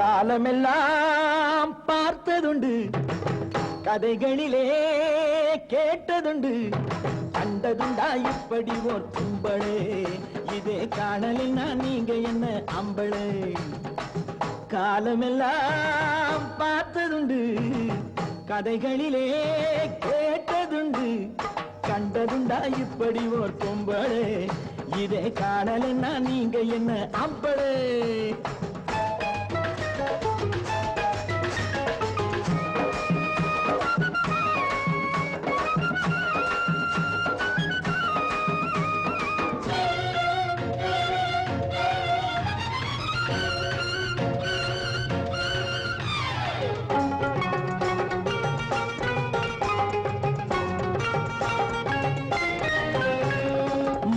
காலமெல்லாம் பார்த்ததுண்டு, கதைகளிலே கேட்டதுண்டு, கண்டதுண்டா இப்படி ஓர் கும்பளே, இதே காணலின்னா நீங்க என்ன அம்பளே. காலமெல்லாம் பார்த்ததுண்டு, கதைகளிலே கேட்டதுண்டு, கண்டதுண்டா இப்படி ஓர் கும்பளே, இதே காணலின்னா நீங்க என்ன அம்பளே.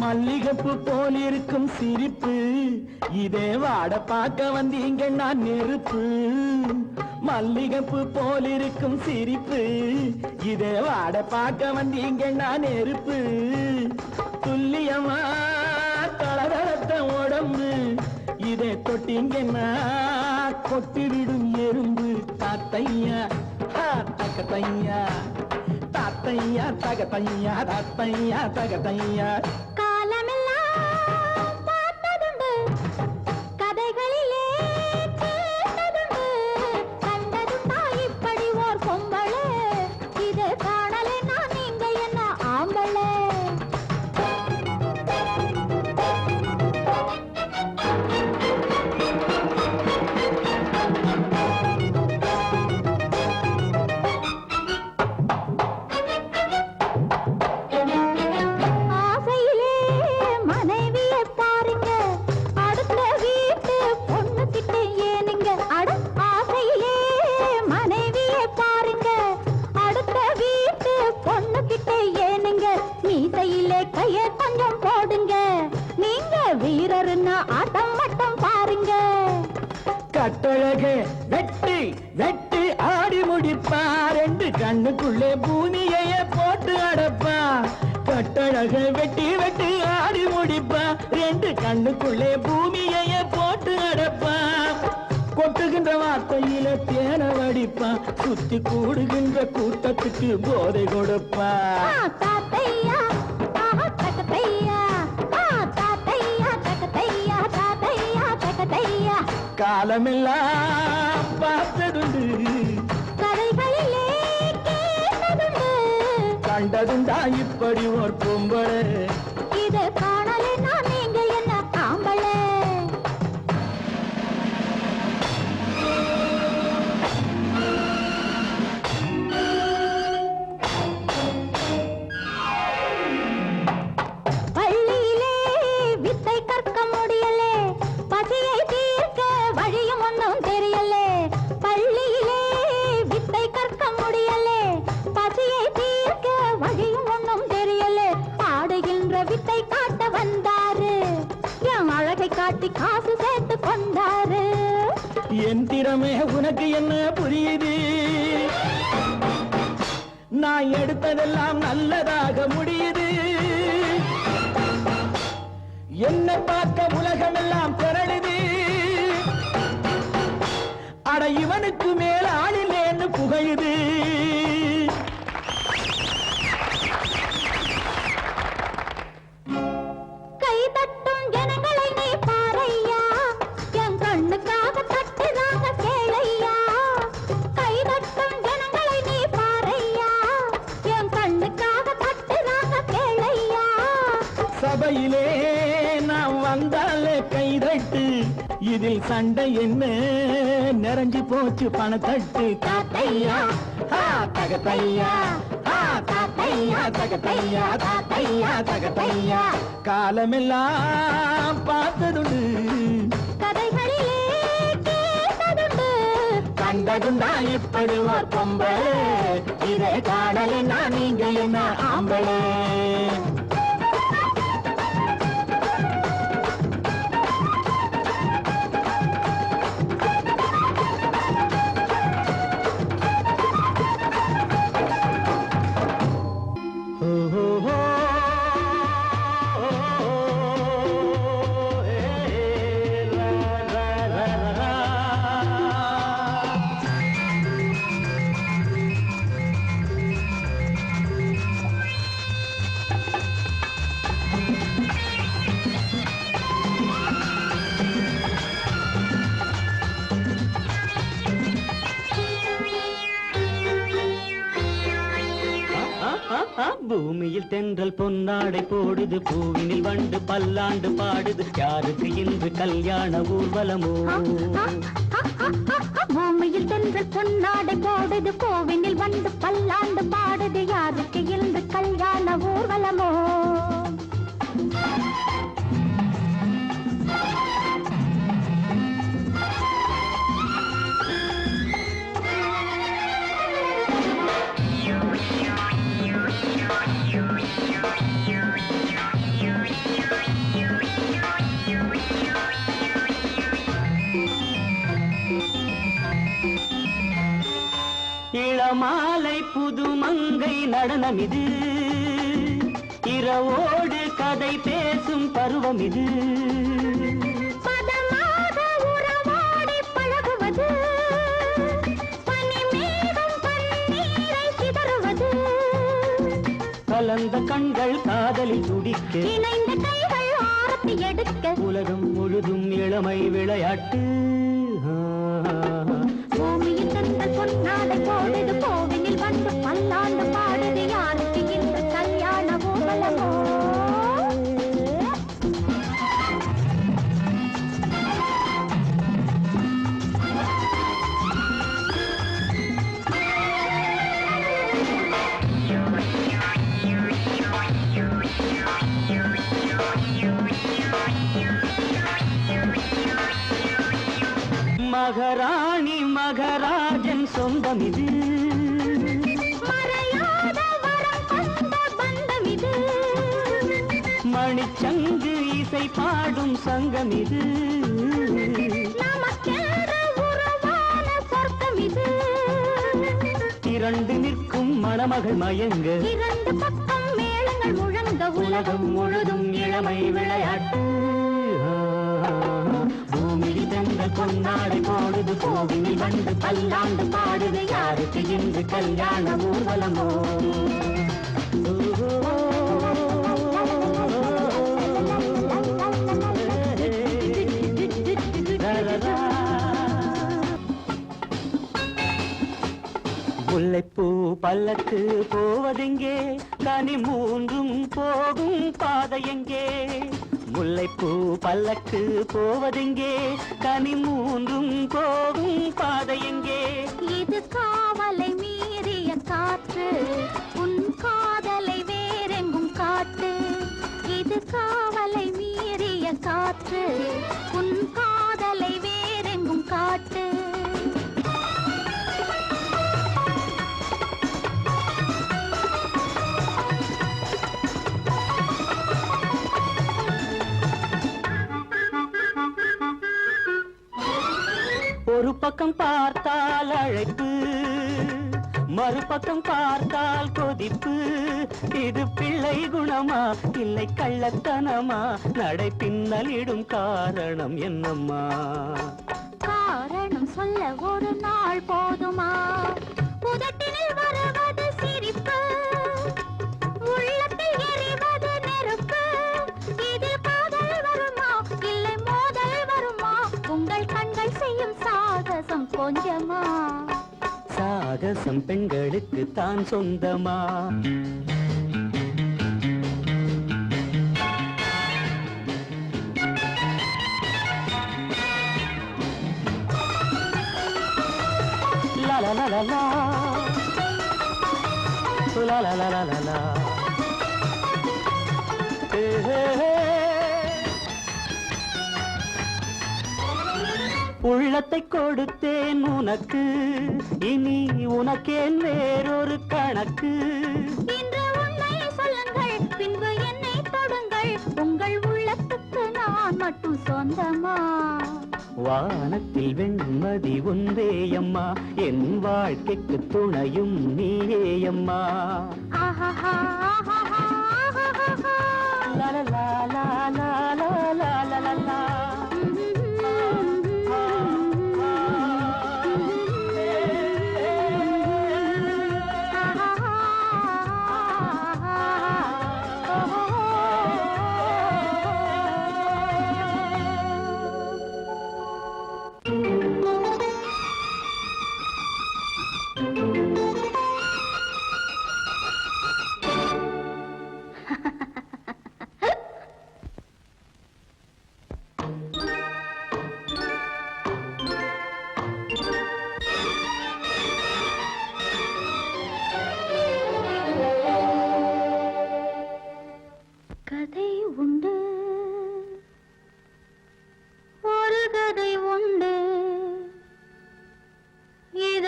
மல்லிகைப்பூ போல் இருக்கும் சிரிப்பு, இதே வாட பார்க்க வந்தீங்க நான் நெருப்பு. மல்லிகைப்பூ போல் இருக்கும் சிரிப்பு, இதே வாட பார்க்க வந்தீங்க நான் நெருப்பு. துல்லியமா தளதளத்த உடம்பு, இதே தொட்டிங்கன்னா கொட்டிவிடும் எறும்பு. தாத்தையா தகத்தையா, தாத்தையா தகத்தையா, தாத்தையா தகத்தையா. கட்டழகே வெட்டி வெட்டி ஆடி முடிப்பா, ரெண்டு கண்ணுக்குள்ளே பூமியைய போட்டு அடப்பா. கட்டழகே வெட்டி வெட்டி ஆடி முடிப்பா, ரெண்டு கண்ணுக்குள்ளே பூமியைய போட்டு அடப்பா. கொட்டுகின்ற வார்த்தையில தேன வடிப்பா, சுத்தி கூடுகின்ற கூட்டத்துக்கு போதை கொடுப்பா. காலமெல்லாம் பார்த்ததுண்டு, கதைகளிலே கேட்டதுண்டு, கண்டதுண்டா இப்படி ஒரு பொம்பளை, இதை காணலைன்னா நீங்க என்ன ஆம்பளை. பள்ளியிலே வித்தை கற்க முடியலே, பசியை தீர்க்க வழியும் ஒன்றும் தெரியலே. பள்ளியிலே வித்தை கற்க முடியலே, பசியை தீர்க்க வழியும் ஒன்றும் தெரியலே. ஆடுகின்ற வித்தை காட்ட வந்தாரு, என் அழகை காட்டி காசு சேர்த்து கொண்டாரு. என் திறமை உனக்கு என்ன புரியுது, நான் எடுத்ததெல்லாம் நல்லதாக முடியுது. என்னை பார்க்க உலகமெல்லாம் திரளுது, அட இவனுக்கு மேல ஆளில்லேன்னு புகழுது. கை தட்டும் ஜனங்களை நீ பாரையா, என் கண்ணுக்காக தட்டுறாங்க கேளையா. கை தட்டும் ஜனங்களை நீ பாரையா, என் கண்ணுக்காக தட்டுறாங்க கேளையா. சபையிலே நாம் வந்தாலே கைதட்டு, இதில் சண்டை என்ன நிறைஞ்சு போச்சு பணத்தட்டு. தாத்தையா தகத்தையா, தாத்தையா தகத்தையா, தாத்தையா தகத்தையா. காலமெல்லாம் பார்த்ததுண்டு, கதைகளிலே கேட்டதுண்டு, கண்டதுண்டா இப்படி ஒரு பொம்பளை, இதை காணலைன்னா நீங்க என்ன ஆம்பளை. பூமியில் தென்றல் பொன்னாடை போடுது, பூவினில் வண்டு பல்லாண்டு பாடுது, யாருக்கு இன்று கல்யாண ஊர்வலமோ? பூமியில் தென்றல் பொன்னாடை போடுது, கோவினில் வந்து பல்லாண்டு பாடுது, யாருக்கு இன்று கல்யாண ஊர்வலமோ? இளமாலை புதுமங்கை நடனம் இது, இரவோடு கதை பேசும் பருவம் இது. பதமாக உறவாடி பழகுவது, பனிமேகம் பன்னீரை சிதறுவது, கலந்த கண்கள் காதலில் துடிக்க, இணைந்த கைகள் ஆரத்தி எடுக்க, உலகம் முழுதும் இளமை விளையாட்டு. பூமியில் தென்றல் பொன்னாடை போடுது, கோவினில் வந்து பல்லாண்டு பாடுது, யாருக்கு இன்று கல்யாண ஊர்வலமோ? மகராணி மகராஜன் சொந்தம் இது, மறையாத வரம் கொண்ட பந்தம் இது, மணிச்சங்கு இசை பாடும் சங்கம் இது, நமக்கென்று உருவான சொர்க்கம் இது, திரண்டு நிற்கும் மணமகள் மயங்க, இரண்டு பக்கம் மேளங்கள் முழங்க, உலகம் முழுதும் இளமை விளையாட்டு. பூமியில் தென்றல் பொன்னாடை போடுது, கோவினில் வந்து பல்லாண்டு பாடுது, யாருக்கு இன்று கல்யாண ஊர்வலமோ? முல்லைப்பூ பல்லக்கு போவதெங்கே, கனி மூன்றும் போகும் பாதை எங்கே? முல்லைப்பூ பல்லக்கு போவதெங்கே, கனி மூன்றும் போகும் பாதை எங்கே? இது காவலை மீறிய காற்று, உன் காதலை வேறெங்கும் காட்டு. இது காவலை மீறிய காற்று, உன் காதலை வேறெங்கும் காட்டு. ஒரு பக்கம் பார்த்தால் அழைப்பு, மறுபக்கம் பார்த்தால் கொதிப்பு, இது பிள்ளை குணமா இல்லை கள்ளத்தனமா? நடை பின்னலிடும் காரணம் என்னம்மா? காரணம் சொல்ல ஒரு நாள் போதுமா? உதட்டினில் வருவது சிரிப்பு, உள்ளத்தில் எரிவது நெருப்பு, இதில் காதல் வருமா இல்லை மோதல் வருமா? உங்கள் கண்கள் செய்யும் சாகசம் கொஞ்சமா? சாகசம் பெண்களுக்கு தான் சொந்தமா? La la la la la, la la la la la la, hey hey hey. உள்ளத்தை கொடுத்தேன் உனக்கு, இனி உனக்கேன் வேறொரு கணக்கு. இன்று உன்னை சொல்லுங்கள், பின்பு என்னை தொடுங்கள், உங்கள் உள்ளத்துக்கு நான் மட்டும் சொந்தமா? வானத்தில் வெண்மதி ஒன்றேயம்மா, என் வாழ்க்கைக்கு துணையும் நீயேயம்மா. ஆஹாஹா, ஆஹாஹா, ஆஹாஹா. லா லா லா லா லா லா லா லா லா.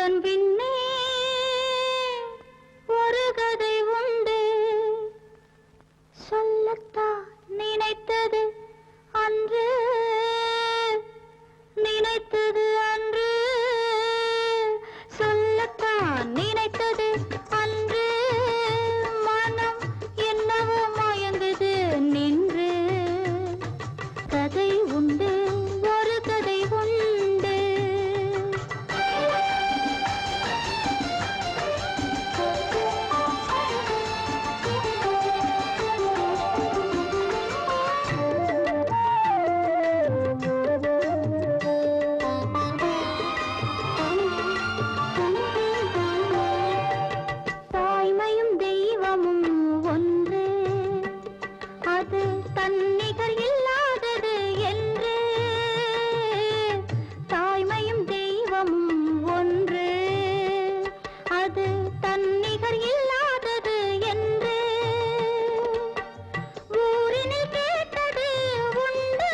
இதன் பின்னே ஒரு கதை உண்டு சொல்லத்தான் நினைத்தது அன்று நினைத்தது அன்று சொல்லத்தான் நினைத்தது அன்று மனம் என்னவோ மயங்குது நின்று கதை உண்டு ஒரு கதை உண்டு தாய்மையும் தெய்வமும் ஒன்று அது தன்னிகர் இல்லாதது என்று தாய்மையும் தெய்வமும் ஒன்று அது தன்னிகர் இல்லாதது என்று ஊரினில் கேட்டது உண்டு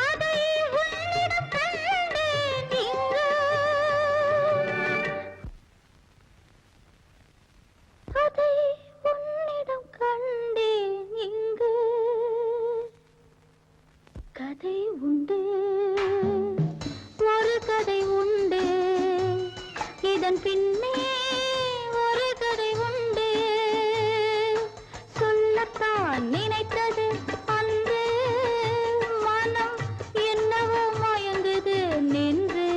அதை உன்னிடம் கண்டேன் இங்கு அதை உன்னிடம் கண்டேன் இங்கு கதை உண்டு ஒரு கதை உண்டு இதன் பின்னே ஒரு கதை உண்டு சொல்லத்தான் நினைத்தது அன்று மனம் என்னவோ மயங்குது நின்று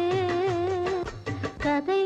கதை